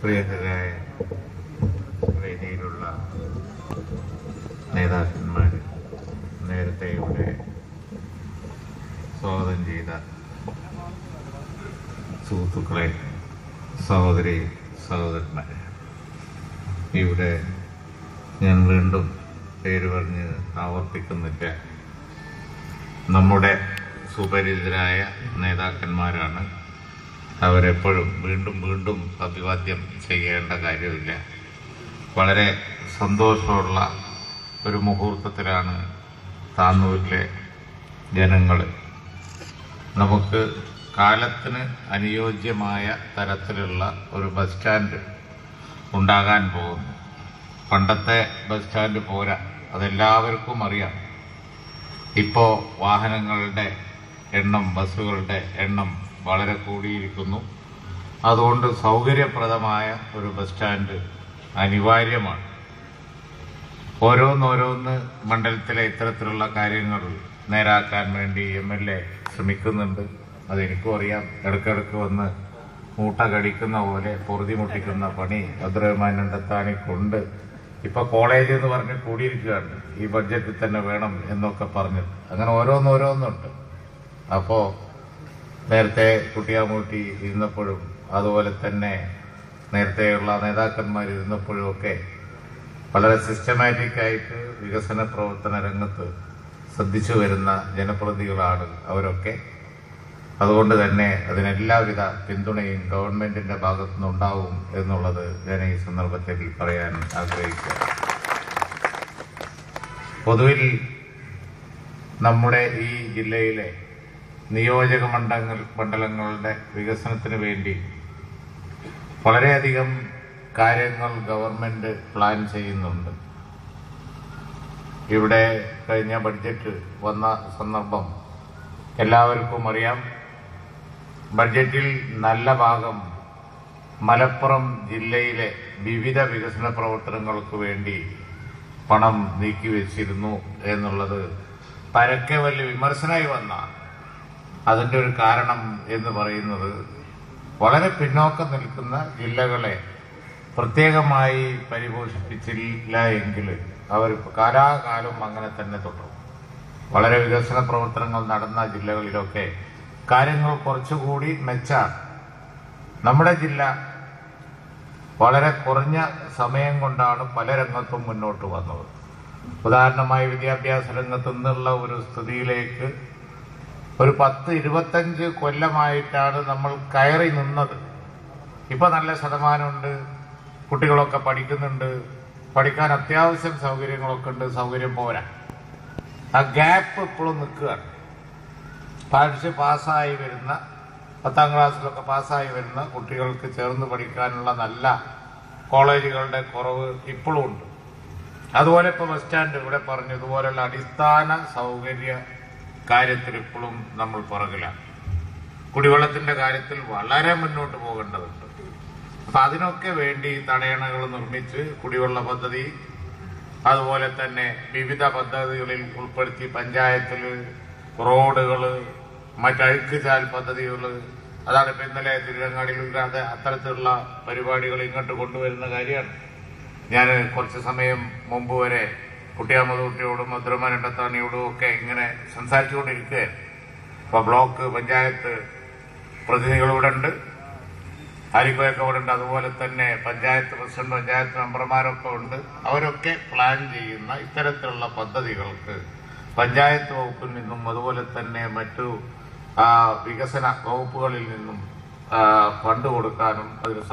പ്രിയങ്കരായ വേദിയിലുള്ള നേതാക്കന്മാർ, നേരത്തെ ഇവിടെ സ്വാഗതം ചെയ്ത സുഹൃത്തുക്കളെ, സഹോദരി സഹോദരന്മാരെ, ഇവിടെ ഞാൻ വീണ്ടും പേര് പറഞ്ഞ് ആവർത്തിക്കുന്നില്ല. നമ്മുടെ സുപരിചിതരായ നേതാക്കന്മാരാണ്. അവരെപ്പോഴും വീണ്ടും വീണ്ടും അഭിവാദ്യം ചെയ്യേണ്ട കാര്യമില്ല. വളരെ സന്തോഷമുള്ള ഒരു മുഹൂർത്തത്തിലാണ് താന്നൂരിലെ ജനങ്ങൾ. നമുക്ക് കാലത്തിന് അനുയോജ്യമായ തരത്തിലുള്ള ഒരു ബസ് സ്റ്റാൻഡ് ഉണ്ടാകാൻ പോകുന്നു. പണ്ടത്തെ ബസ് സ്റ്റാൻഡ് പോരാ, അതെല്ലാവർക്കും അറിയാം. ഇപ്പോൾ വാഹനങ്ങളുടെ എണ്ണം, ബസ്സുകളുടെ എണ്ണം വളരെ കൂടിയിരിക്കുന്നു. അതുകൊണ്ട് സൗകര്യപ്രദമായ ഒരു ബസ് സ്റ്റാൻഡ് അനിവാര്യമാണ്. ഓരോന്നോരോന്ന് മണ്ഡലത്തിലെ ഇത്തരത്തിലുള്ള കാര്യങ്ങൾ നേരാക്കാൻ വേണ്ടി MLA ശ്രമിക്കുന്നുണ്ട്. അതെനിക്കും അറിയാം. ഇടയ്ക്കിടയ്ക്ക് വന്ന് മൂട്ട കടിക്കുന്ന പോലെ പൊറുതി മുട്ടിക്കുന്ന പണി അബ്ദുറഹ്മാൻ രണ്ടത്താണിക്കുണ്ട്. ഇപ്പൊ കോളേജ് എന്ന് പറഞ്ഞ് കൂടിയിരിക്കുകയാണ്, ഈ ബഡ്ജറ്റിൽ തന്നെ വേണം എന്നൊക്കെ പറഞ്ഞിട്ട്. അങ്ങനെ ഓരോന്നോരോന്നുണ്ട്. അപ്പോ നേരത്തെ കുട്ടിയാമൂട്ടി ഇരുന്നപ്പോഴും അതുപോലെ തന്നെ നേരത്തെയുള്ള നേതാക്കന്മാർ ഇരുന്നപ്പോഴും ഒക്കെ വളരെ സിസ്റ്റമാറ്റിക് ആയിട്ട് വികസന പ്രവർത്തന രംഗത്ത് ശ്രദ്ധിച്ചു വരുന്ന ജനപ്രതിനിധികളാണ് അവരൊക്കെ. അതുകൊണ്ട് തന്നെ അതിനെല്ലാവിധ പിന്തുണയും ഗവൺമെന്റിന്റെ ഭാഗത്തുനിന്നുണ്ടാവും എന്നുള്ളത് ഞാൻ ഈ സന്ദർഭത്തിൽ പറയാൻ ആഗ്രഹിക്കുക. പൊതുവിൽ നമ്മുടെ ഈ ജില്ലയിലെ നിയോജക മണ്ഡലങ്ങളുടെ വികസനത്തിന് വേണ്ടി വളരെയധികം കാര്യങ്ങൾ ഗവൺമെന്റ് പ്ലാൻ ചെയ്യുന്നുണ്ട്. ഇവിടെ കഴിഞ്ഞ ബഡ്ജറ്റ് വന്ന സന്ദർഭം എല്ലാവർക്കും അറിയാം. ബഡ്ജറ്റിൽ നല്ല ഭാഗം മലപ്പുറം ജില്ലയിലെ വിവിധ വികസന പ്രവർത്തനങ്ങൾക്ക് വേണ്ടി പണം നീക്കിവെച്ചിരുന്നു എന്നുള്ളത് പരക്കെ വലിയ വിമർശനമായി വന്നാണ്. അതിന്റെ ഒരു കാരണം എന്ന് പറയുന്നത് വളരെ പിന്നോക്കം നിൽക്കുന്ന ജില്ലകളെ പ്രത്യേകമായി പരിപോഷിപ്പിച്ചില്ല എങ്കിൽ അവർ കാലാകാലം അങ്ങനെ തന്നെ തുടരും. വളരെ വികസന പ്രവർത്തനങ്ങൾ നടന്ന ജില്ലകളിലൊക്കെ കാര്യങ്ങൾ കുറച്ചുകൂടി മെച്ചാണ്. നമ്മുടെ ജില്ല വളരെ കുറഞ്ഞ സമയം കൊണ്ടാണ് പല രംഗത്തും മുന്നോട്ട് വന്നത്. ഉദാഹരണമായി വിദ്യാഭ്യാസ രംഗത്തു നിന്നുള്ള ഒരു സ്ഥിതിയിലേക്ക് ഒരു 10-25 കൊല്ലമായിട്ടാണ് നമ്മൾ കയറി നിന്നത്. ഇപ്പൊ നല്ല ശതമാനമുണ്ട്, കുട്ടികളൊക്കെ പഠിക്കുന്നുണ്ട്, പഠിക്കാൻ അത്യാവശ്യം സൗകര്യങ്ങളൊക്കെ ഉണ്ട്. സൗകര്യം പോരാ, ആ ഗ്യാപ്പ് ഇപ്പോഴും നിൽക്കുകയാണ്. പഠിച്ച് പാസ്സായി വരുന്ന 10ാം ക്ലാസ്സിലൊക്കെ പാസ്സായി വരുന്ന കുട്ടികൾക്ക് ചേർന്ന് പഠിക്കാനുള്ള നല്ല കോളേജുകളുടെ കുറവ് ഇപ്പോഴും ഉണ്ട്. അതുപോലെ ഇപ്പൊ ബസ് സ്റ്റാൻഡ് ഇവിടെ പറഞ്ഞു, ഇതുപോലുള്ള അടിസ്ഥാന സൗകര്യ കാര്യത്തിൽ ഇപ്പോഴും നമ്മൾ പുറകിലാണ്. കുടിവെള്ളത്തിന്റെ കാര്യത്തിൽ വളരെ മുന്നോട്ട് പോകേണ്ടതുണ്ട്. അപ്പൊ അതിനൊക്കെ വേണ്ടി തടയണകൾ നിർമ്മിച്ച് കുടിവെള്ള പദ്ധതി, അതുപോലെ തന്നെ വിവിധ പദ്ധതികളിൽ ഉൾപ്പെടുത്തി പഞ്ചായത്തിൽ റോഡുകള്, മറ്റഴുക്കുചാൽ പദ്ധതികള്, അതാണ് ഇപ്പൊ ഇന്നലെ തിരുവങ്ങാടിയിൽ അത്തരത്തിലുള്ള പരിപാടികൾ ഇങ്ങോട്ട് കൊണ്ടുവരുന്ന കാര്യമാണ്. ഞാൻ കുറച്ച് സമയം മുമ്പ് വരെ കുട്ടിയാമൂട്ടിയോടും അബ്ദുറഹ്മാൻ രണ്ടത്താണിയോടും ഒക്കെ ഇങ്ങനെ സംസാരിച്ചുകൊണ്ടിരിക്കുകയാണ്. ഇപ്പൊ ബ്ലോക്ക് പഞ്ചായത്ത് പ്രതിനിധികൾ ഇവിടെ ഉണ്ട്, ആരിക്കോയൊക്കെ ഇവിടെ ഉണ്ട്, അതുപോലെ തന്നെ പഞ്ചായത്ത് പ്രസിഡന്റ്, പഞ്ചായത്ത് മെമ്പർമാരൊക്കെ ഉണ്ട്. അവരൊക്കെ പ്ലാൻ ചെയ്യുന്ന ഇത്തരത്തിലുള്ള പദ്ധതികൾക്ക് പഞ്ചായത്ത് വകുപ്പിൽ നിന്നും അതുപോലെ തന്നെ മറ്റു വികസന വകുപ്പുകളിൽ നിന്നും ഫണ്ട് കൊടുക്കാനും അതിന്